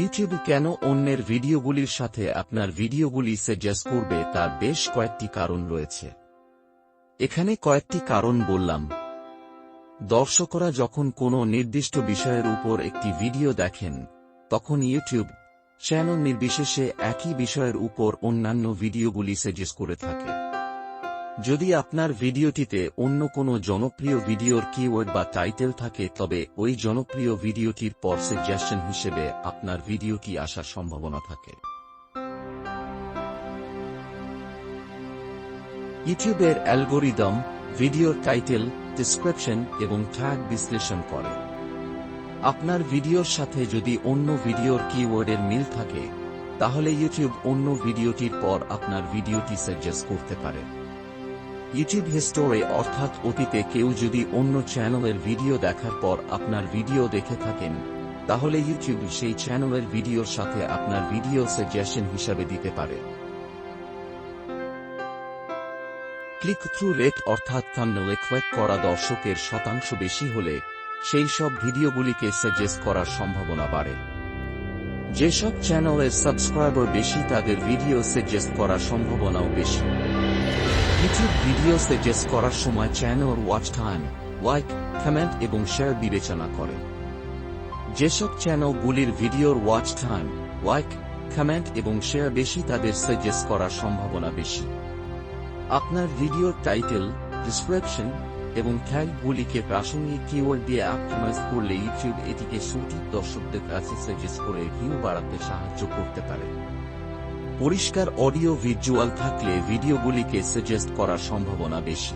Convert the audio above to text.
YouTube কেন অন্যের ভিডিওগুলির সাথে আপনার ভিডিওগুলি সাজেস্ট করবে তার বেশ কয়েকটি কারণ রয়েছে। এখানে কয়েকটি কারণ বললাম। দর্শকরা যখন কোনো নির্দিষ্ট বিষয়ের উপর একটি ভিডিও দেখেন, তখন ইউটিউব চ্যানেল নির্বিশেষে একই বিষয়ের উপর অন্যান্য ভিডিওগুলি সাজেস্ট করে থাকে। যদি আপনার ভিডিওটিতে অন্য কোনো জনপ্রিয় ভিডিওর কিওয়ার্ড বা টাইটেল থাকে, তবে ওই জনপ্রিয় ভিডিওটির পর সাজেশন হিসেবে আপনার ভিডিওটি আসার সম্ভাবনা থাকে। ইউটিউবের অ্যালগরিদম ভিডিওর টাইটেল, ডেসক্রিপশন এবং ট্যাগ বিশ্লেষণ করে। আপনার ভিডিওর সাথে যদি অন্য ভিডিওর কিওয়ার্ডের মিল থাকে, তাহলে ইউটিউব অন্য ভিডিওটির পর আপনার ভিডিওটি সাজেস্ট করতে পারে। ইউটিউব হিস্টোরি অর্থাৎ অতীতে কেউ যদি অন্য চ্যানেলের ভিডিও দেখার পর আপনার ভিডিও দেখে থাকেন, তাহলে ইউটিউব সেই চ্যানেলের ভিডিওর সাথে আপনার ভিডিও সাজেশন হিসাবে দিতে পারে। ক্লিক থ্রু রেট অর্থাৎ থাম্বনেলে ক্লিক করা দর্শকের শতাংশ বেশি হলে সেই সব ভিডিওগুলিকে সাজেস্ট করার সম্ভাবনা বাড়ে। যেসব চ্যানেলের সাবস্ক্রাইবার বেশি, তাদের ভিডিও সাজেস্ট করার সম্ভাবনাও বেশি। ইউটিউব ভিডিও সাজেস্ট করার সময় channel watch time, like, comment এবং শেয়ার বিবেচনা করে। যেসব চ্যানেলগুলির ভিডিওর ওয়াচ টাইম, লাইক, কমেন্ট এবং শেয়ার বেশি, তাদের সাজেস্ট করার সম্ভাবনা বেশি। আপনার ভিডিওর টাইটেল, ডেসক্রিপশন এবং ট্যাগগুলিকে প্রাসঙ্গিক কিওয়ার্ড দিয়ে অপটিমাইজ করলে ইউটিউব এটিকে সঠিক দর্শকদের কাছে সাজেস্ট করে ভিউ বাড়াতে সাহায্য করতে পারে। পরিষ্কার অডিও ভিজুয়াল থাকলে ভিডিওগুলিকে সাজেস্ট করার সম্ভাবনা বেশি।